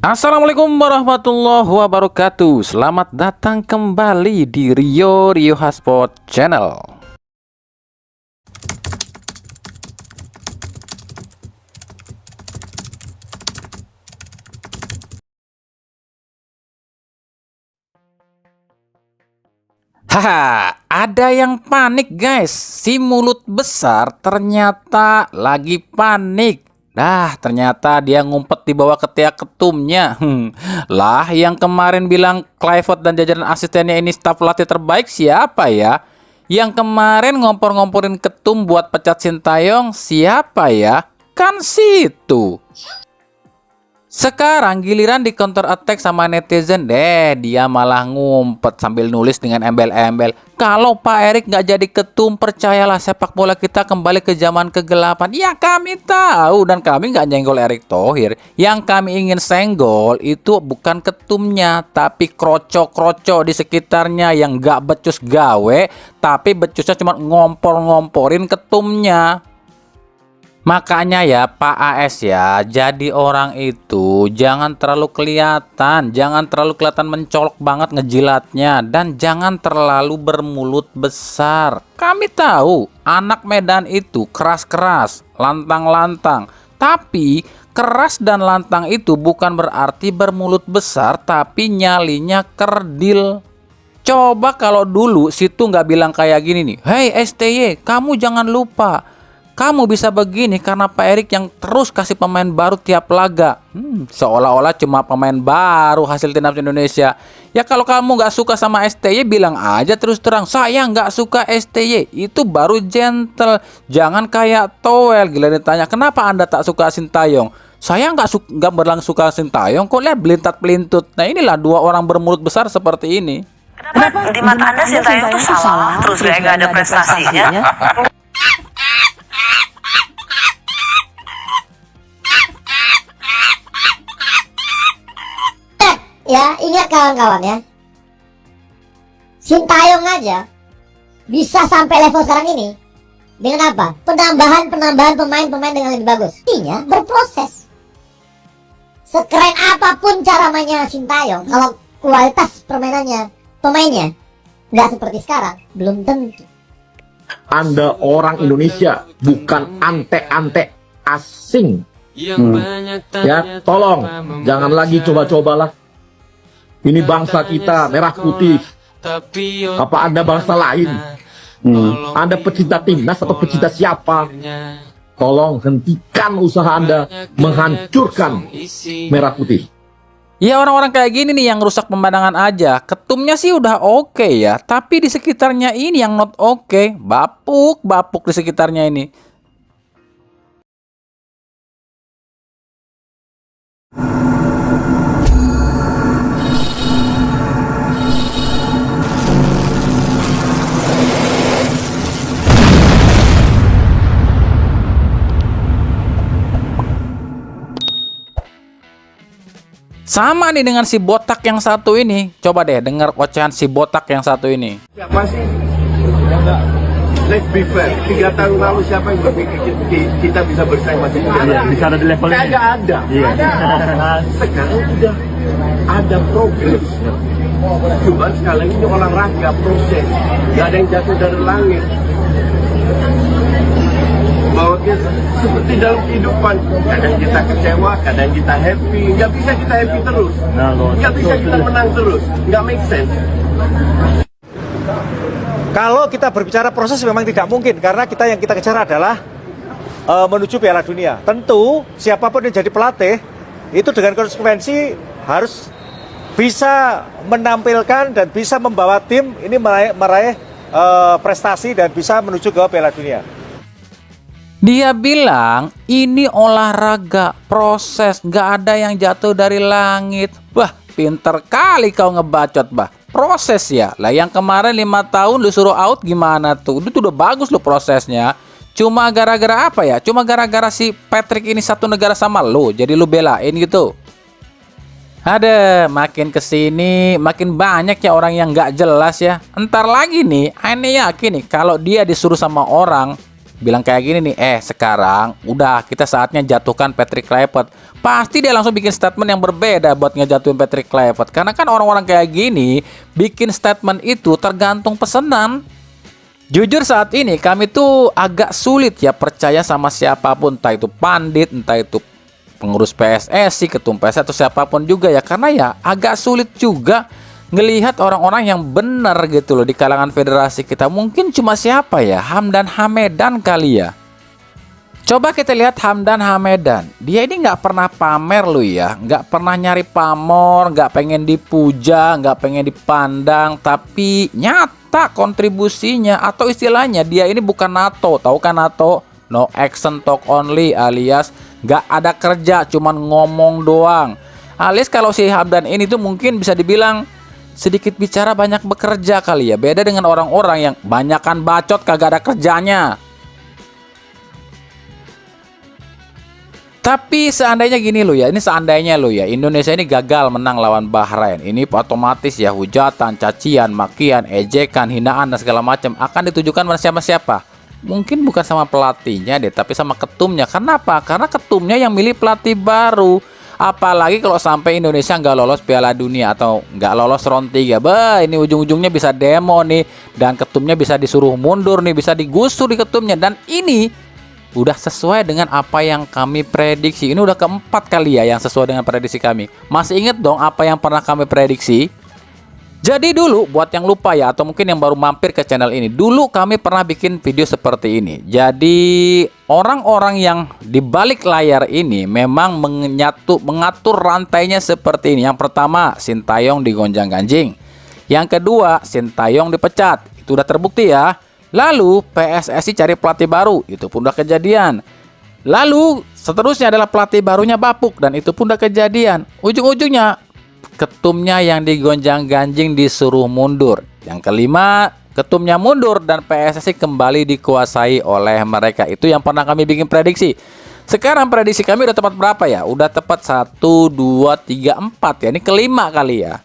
Assalamualaikum warahmatullahi wabarakatuh. Selamat datang kembali di Rio Hotspot Channel. Haha, ada yang panik guys. Si mulut besar ternyata lagi panik. Ternyata dia ngumpet di bawah ketiak ketumnya. Lah, yang kemarin bilang Clifford dan jajaran asistennya ini staf pelatih terbaik siapa ya? Yang kemarin ngompor-ngomporin ketum buat pecat Sintayong siapa ya? Kan situ. Sekarang giliran di counter attack sama netizen dia malah ngumpet sambil nulis dengan embel-embel. Kalau Pak Erik nggak jadi ketum, percayalah sepak bola kita kembali ke zaman kegelapan. Ya kami tahu dan kami nggak nyenggol Erick Thohir. Yang kami ingin senggol itu bukan ketumnya, tapi kroco-kroco di sekitarnya yang nggak becus gawe, tapi becusnya cuma ngompor-ngomporin ketumnya. Makanya ya Pak AS ya, jadi orang itu jangan terlalu kelihatan mencolok banget ngejilatnya, dan jangan terlalu bermulut besar. Kami tahu anak Medan itu keras-keras, lantang-lantang, tapi keras dan lantang itu bukan berarti bermulut besar tapi nyalinya kerdil. Coba kalau dulu situ nggak bilang kayak gini nih, "Hei STY, kamu jangan lupa, kamu bisa begini karena Pak Erik yang terus kasih pemain baru tiap laga." Seolah-olah cuma pemain baru hasil timnas Indonesia. Ya kalau kamu nggak suka sama STY, bilang aja terus terang, "Saya nggak suka STY." Itu baru gentle. Jangan kayak Towel, gila ditanya, "Kenapa Anda tak suka Sintayong?" "Saya nggak berlangsung suka Sintayong, kok lihat belintat-pelintut." Nah inilah dua orang bermulut besar seperti ini. Kenapa di mata Anda Sintayong itu salah, terus kayak nggak ada prestasinya? Ya, ingat kawan-kawan ya, Sintayong aja bisa sampai level sekarang ini dengan apa? Penambahan pemain-pemain dengan lebih bagus. Artinya berproses. Sekeren apapun cara mainnya Sintayong, kalau kualitas pemainnya nggak seperti sekarang, belum tentu. Anda orang Indonesia, bukan ante-ante asing. Ya, tolong jangan lagi coba-cobalah. Ini bangsa kita merah putih. Apa Anda bangsa lain? Anda pecinta timnas atau pecinta siapa? Tolong hentikan usaha Anda menghancurkan merah putih. Ya orang-orang kayak gini nih yang rusak pemandangan aja. Ketumnya sih udah oke ya, tapi di sekitarnya ini yang not oke. Bapuk di sekitarnya ini. Sama nih dengan si botak yang satu ini. Coba deh dengar ocehan si botak yang satu ini. Siapa sih? Let's be fair. 3 tahun lalu siapa yang berpikir kita bisa bersaing masih muda? Bisa ada di levelnya. Nggak ada. Iya. Sekarang udah ada progres. Cuma sekarang ini olahraga proses. Gak ada yang jatuh dari langit. Bahwa kita, seperti dalam kehidupan, kadang kita kecewa, kadang kita happy. Nggak bisa kita happy terus. Nggak bisa kita menang terus. Nggak make sense. Kalau kita berbicara proses memang tidak mungkin, karena yang kita kejar adalah menuju Piala Dunia. Tentu siapapun yang jadi pelatih itu dengan konsekuensi harus bisa menampilkan dan bisa membawa tim ini meraih prestasi dan bisa menuju ke Piala Dunia. Dia bilang ini olahraga proses, nggak ada yang jatuh dari langit. Wah, pinter kali kau ngebacot, bah. Proses ya. Lah yang kemarin 5 tahun lu suruh out gimana tuh? Itu udah bagus lo prosesnya. Cuma gara-gara apa ya? Cuma gara-gara si Patrick ini satu negara sama lu, jadi lu belain gitu. Ada makin kesini makin banyak ya orang yang nggak jelas ya. Entar lagi nih, Ane yakin nih kalau dia disuruh sama orang, bilang kayak gini nih, sekarang udah kita saatnya jatuhkan Patrick Kluivert. Pasti dia langsung bikin statement yang berbeda buat ngejatuhin Patrick Kluivert. Karena kan orang-orang kayak gini bikin statement itu tergantung pesanan. Jujur saat ini kami tuh agak sulit ya percaya sama siapapun, entah itu pandit, entah itu pengurus PSSI, ketum PSSI atau siapapun juga ya. Karena ya agak sulit juga ngelihat orang-orang yang benar gitu loh di kalangan federasi kita. Mungkin cuma siapa ya, Hamdan Hamedan kali ya. Coba kita lihat Hamdan Hamedan. Dia ini nggak pernah pamer loh ya, nggak pernah nyari pamor, nggak pengen dipuja, nggak pengen dipandang, tapi nyata kontribusinya atau istilahnya dia ini bukan NATO. Tahu kan NATO? No action talk only, alias nggak ada kerja, cuman ngomong doang. Alias kalau si Hamdan ini tuh mungkin bisa dibilang sedikit bicara banyak bekerja kali ya. Beda dengan orang-orang yang banyakan bacot kagak ada kerjanya. Tapi seandainya gini loh ya, ini seandainya loh ya, Indonesia ini gagal menang lawan Bahrain, ini otomatis ya hujatan, cacian, makian, ejekan, hinaan dan segala macam akan ditujukan pada siapa-siapa. Mungkin bukan sama pelatihnya deh, tapi sama ketumnya. Kenapa? Karena ketumnya yang milih pelatih baru. Apalagi kalau sampai Indonesia nggak lolos Piala Dunia atau nggak lolos round 3, ini ujung-ujungnya bisa demo nih, dan ketumnya bisa disuruh mundur nih, bisa digusur di ketumnya. Dan ini udah sesuai dengan apa yang kami prediksi. Ini udah keempat kali ya yang sesuai dengan prediksi kami. Masih inget dong apa yang pernah kami prediksi? Jadi dulu buat yang lupa ya, atau mungkin yang baru mampir ke channel ini, dulu kami pernah bikin video seperti ini. Jadi orang-orang yang di balik layar ini memang mengatur rantainya seperti ini. Yang pertama, Sintayong digonjang-ganjing. Yang kedua, Sintayong dipecat. Itu udah terbukti ya. Lalu PSSI cari pelatih baru, itu pun udah kejadian. Lalu seterusnya adalah pelatih barunya bapuk, dan itu pun udah kejadian. Ujung-ujungnya ketumnya yang digonjang-ganjing disuruh mundur. Yang kelima, ketumnya mundur dan PSSI kembali dikuasai oleh mereka. Itu yang pernah kami bikin prediksi. Sekarang prediksi kami udah tepat berapa ya? Udah tepat 1, 2, 3, 4 ya. Ini kelima kali ya.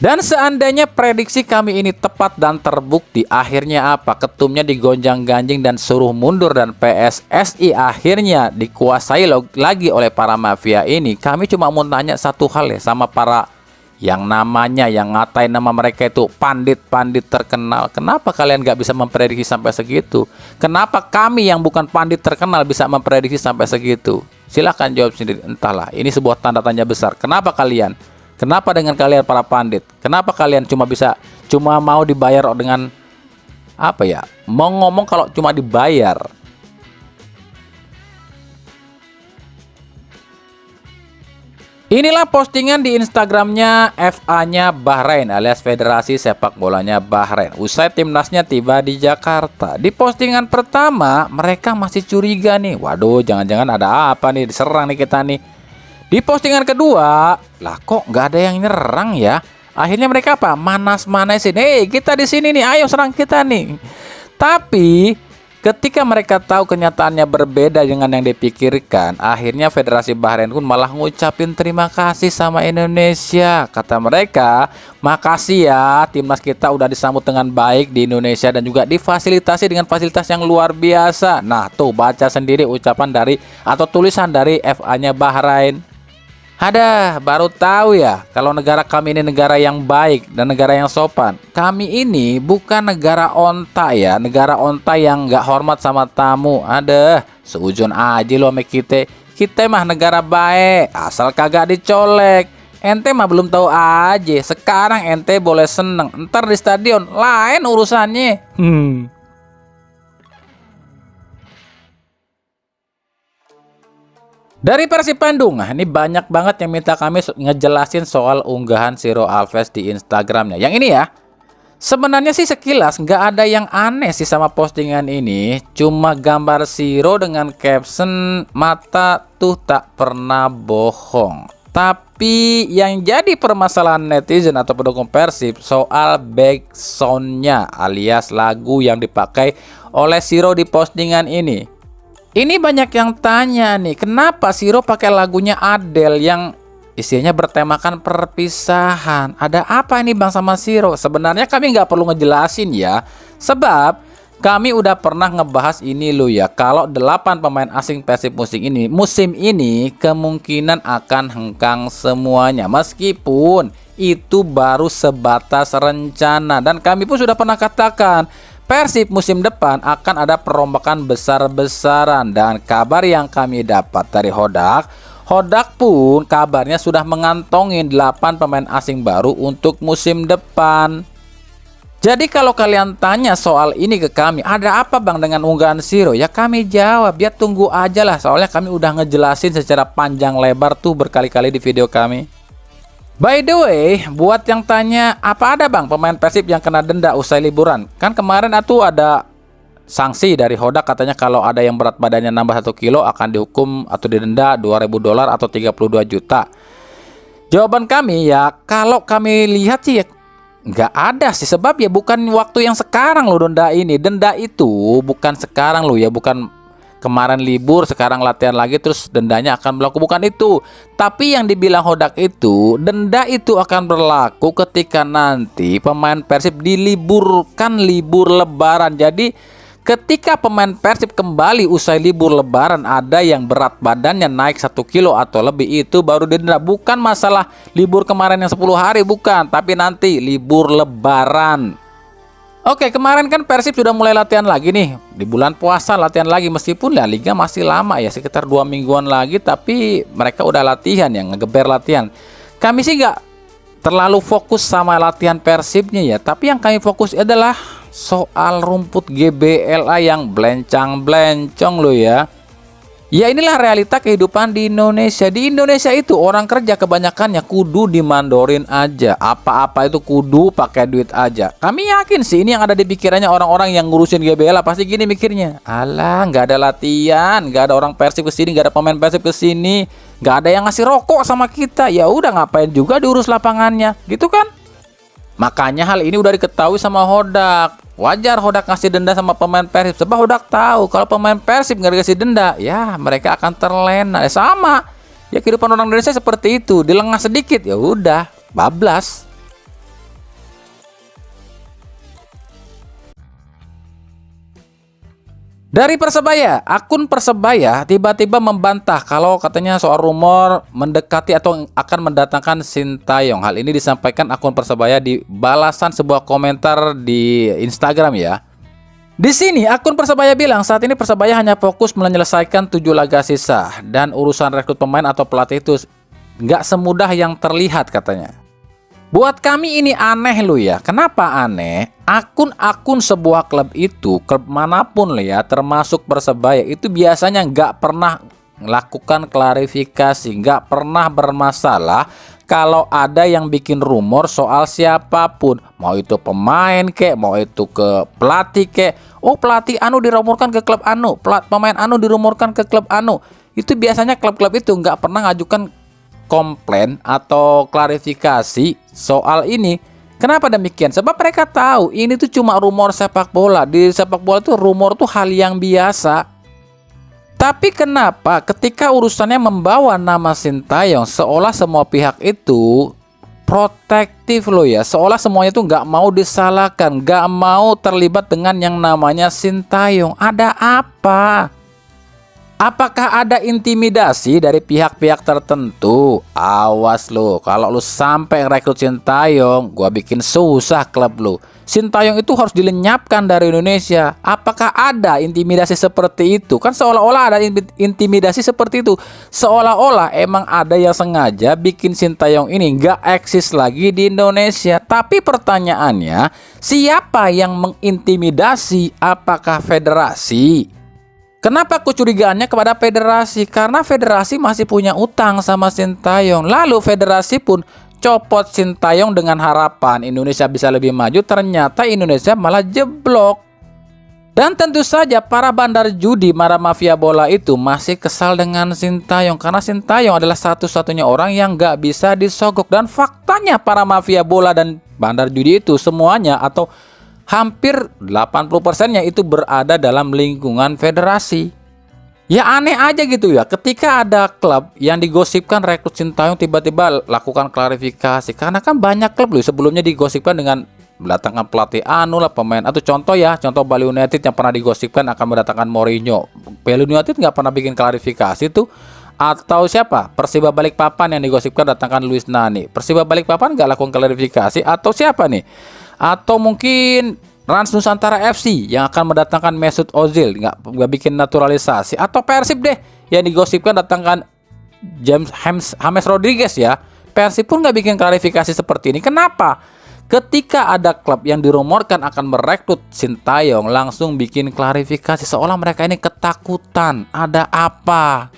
Dan seandainya prediksi kami ini tepat dan terbukti, akhirnya apa? Ketumnya digonjang-ganjing dan suruh mundur, dan PSSI akhirnya dikuasai lagi oleh para mafia ini. Kami cuma mau tanya satu hal ya sama para yang namanya, yang ngatain nama mereka itu pandit-pandit terkenal. Kenapa kalian gak bisa memprediksi sampai segitu? Kenapa kami yang bukan pandit terkenal bisa memprediksi sampai segitu? Silahkan jawab sendiri. Entahlah, ini sebuah tanda tanya besar. Kenapa kalian? Kenapa dengan kalian para pandit? Kenapa kalian cuma mau dibayar dengan apa ya? Mau ngomong kalau cuma dibayar. Inilah postingan di Instagramnya FA-nya Bahrain alias Federasi Sepak Bolanya Bahrain. Usai timnasnya tiba di Jakarta. Di postingan pertama mereka masih curiga nih. Waduh, jangan-jangan ada apa nih, diserang nih kita nih. Di postingan kedua, lah kok nggak ada yang nyerang ya? Akhirnya mereka apa? Manas-manasin. Kita di sini nih, ayo serang kita nih. Tapi ketika mereka tahu kenyataannya berbeda dengan yang dipikirkan, akhirnya Federasi Bahrain pun malah ngucapin terima kasih sama Indonesia. Kata mereka, makasih ya, timnas kita udah disambut dengan baik di Indonesia dan juga difasilitasi dengan fasilitas yang luar biasa. Nah tuh, baca sendiri ucapan dari atau tulisan dari FA-nya Bahrain. Ada, baru tahu ya kalau negara kami ini negara yang baik dan negara yang sopan. Kami ini bukan negara onta ya, negara onta yang nggak hormat sama tamu. Ada, seujun aja lo sama kita. Kita mah negara baik, asal kagak dicolek. Ente mah belum tahu aja. Sekarang ente boleh seneng, ntar di stadion lain urusannya. Dari Persib Bandung, nah ini banyak banget yang minta kami ngejelasin soal unggahan Ciro Alves di Instagramnya. Yang ini ya, sebenarnya sih sekilas nggak ada yang aneh sih sama postingan ini. Cuma gambar Ciro dengan caption mata tuh tak pernah bohong. Tapi yang jadi permasalahan netizen atau pendukung Persib soal backsoundnya alias lagu yang dipakai oleh Ciro di postingan ini. Ini banyak yang tanya nih, kenapa Ciro pakai lagunya Adele yang isinya bertemakan perpisahan? Ada apa ini Bang sama Ciro? Sebenarnya kami nggak perlu ngejelasin ya, sebab Kami udah pernah ngebahas ini lo ya, kalau 8 pemain asing Persib musim ini kemungkinan akan hengkang semuanya, meskipun itu baru sebatas rencana. Dan kami pun sudah pernah katakan Persib musim depan akan ada perombakan besar-besaran. Dan kabar yang kami dapat dari Hodak pun kabarnya sudah mengantongin 8 pemain asing baru untuk musim depan. Jadi kalau kalian tanya soal ini ke kami, ada apa bang dengan unggahan Siro? Ya kami jawab, ya tunggu aja lah. Soalnya kami udah ngejelasin secara panjang lebar tuh berkali-kali di video kami. By the way, buat yang tanya, apa ada bang pemain Persib yang kena denda usai liburan? Kan kemarin itu ada sanksi dari Hodak, katanya kalau ada yang berat badannya nambah 1 kilo akan dihukum atau didenda $2.000 atau 32 juta. Jawaban kami ya, kalau kami lihat sih ya nggak ada sih, sebab ya bukan waktu yang sekarang loh denda ini. Denda itu bukan sekarang loh ya, bukan kemarin libur sekarang latihan lagi terus dendanya akan berlaku, bukan itu. Tapi yang dibilang Hodak itu, denda itu akan berlaku ketika nanti pemain Persib diliburkan libur lebaran. Jadi ketika pemain Persib kembali usai libur lebaran ada yang berat badannya naik 1 kilo atau lebih, itu baru didenda. Bukan masalah libur kemarin yang 10 hari, bukan, tapi nanti libur lebaran. Oke, kemarin kan Persib sudah mulai latihan lagi nih. Di bulan puasa latihan lagi, meskipun ya liga masih lama ya, sekitar 2 mingguan lagi, tapi mereka udah latihan ya, ngegeber latihan. Kami sih nggak terlalu fokus sama latihan Persibnya ya, tapi yang kami fokus adalah soal rumput GBLA yang blencang-blencong loh ya. Ya inilah realita kehidupan di Indonesia. Di Indonesia itu orang kerja kebanyakannya kudu dimandorin aja. Apa-apa itu kudu pakai duit aja. Kami yakin sih ini yang ada di pikirannya orang-orang yang ngurusin GBLA pasti gini mikirnya. Alah, nggak ada latihan, nggak ada orang Persib kesini, nggak ada pemain Persib kesini, nggak ada yang ngasih rokok sama kita. Ya udah ngapain juga diurus lapangannya, gitu kan? Makanya hal ini udah diketahui sama Hodak. Wajar Hodak ngasih denda sama pemain Persib, sebab Hodak tahu kalau pemain Persib nggak dikasih denda, ya mereka akan terlena. Sama, ya kehidupan orang Indonesia seperti itu. Dilengah sedikit, ya udah bablas. Dari Persebaya, akun Persebaya tiba-tiba membantah kalau katanya soal rumor mendekati atau akan mendatangkan Sintayong. Hal ini disampaikan akun Persebaya di balasan sebuah komentar di Instagram ya. Di sini akun Persebaya bilang saat ini Persebaya hanya fokus menyelesaikan 7 laga sisa dan urusan rekrut pemain atau pelatih itu nggak semudah yang terlihat katanya. Buat kami ini aneh loh ya. Kenapa aneh? Akun-akun sebuah klub itu, klub manapun loh ya, termasuk Persebaya, itu biasanya nggak pernah melakukan klarifikasi, nggak pernah bermasalah kalau ada yang bikin rumor soal siapapun. Mau itu pemain kek, mau itu ke pelatih kek. Oh pelatih anu dirumorkan ke klub anu, pemain anu dirumorkan ke klub anu. Itu biasanya klub-klub itu nggak pernah ngajukan komplain atau klarifikasi soal ini. Kenapa demikian? Sebab mereka tahu ini tuh cuma rumor sepak bola. Di sepak bola tuh rumor tuh hal yang biasa. Tapi kenapa ketika urusannya membawa nama Sintayong seolah semua pihak itu protektif loh ya, seolah semuanya tuh nggak mau disalahkan, nggak mau terlibat dengan yang namanya Sintayong. Ada apa? Apakah ada intimidasi dari pihak-pihak tertentu? Awas lo, kalau lo sampai rekrut Sintayong, gua bikin susah klub lo. Sintayong itu harus dilenyapkan dari Indonesia. Apakah ada intimidasi seperti itu? Kan seolah-olah ada intimidasi seperti itu. Seolah-olah emang ada yang sengaja bikin Sintayong ini nggak eksis lagi di Indonesia. Tapi pertanyaannya, siapa yang mengintimidasi? Apakah federasi? Kenapa kecurigaannya kepada federasi? Karena federasi masih punya utang sama Sintayong. Lalu federasi pun copot Sintayong dengan harapan Indonesia bisa lebih maju. Ternyata Indonesia malah jeblok. Dan tentu saja para bandar judi, para mafia bola itu masih kesal dengan Sintayong. Karena Sintayong adalah satu-satunya orang yang gak bisa disogok. Dan faktanya para mafia bola dan bandar judi itu semuanya atau hampir 80%-nya itu berada dalam lingkungan federasi. Ya aneh aja gitu ya, ketika ada klub yang digosipkan rekrut Sintayong tiba-tiba lakukan klarifikasi. Karena kan banyak klub loh sebelumnya digosipkan dengan mendatangkan pelatih anu lah, pemain atau contoh Bali United yang pernah digosipkan akan mendatangkan Mourinho. Bali United nggak pernah bikin klarifikasi tuh. Atau siapa? Persiba Balikpapan yang digosipkan datangkan Luis Nani. Persiba Balikpapan nggak lakukan klarifikasi. Atau siapa nih? Atau mungkin Rans Nusantara FC yang akan mendatangkan Mesut Ozil, nggak bikin naturalisasi. Atau Persib deh yang digosipkan datangkan James Rodriguez ya. Persib pun nggak bikin klarifikasi seperti ini. Kenapa? Ketika ada klub yang dirumorkan akan merekrut Sintayong, langsung bikin klarifikasi seolah mereka ini ketakutan. Ada apa?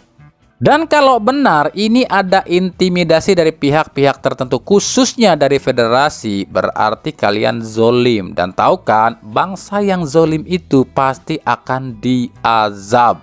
Dan kalau benar ini ada intimidasi dari pihak-pihak tertentu, khususnya dari federasi, berarti kalian zolim. Dan tahu kan, bangsa yang zolim itu pasti akan diazab.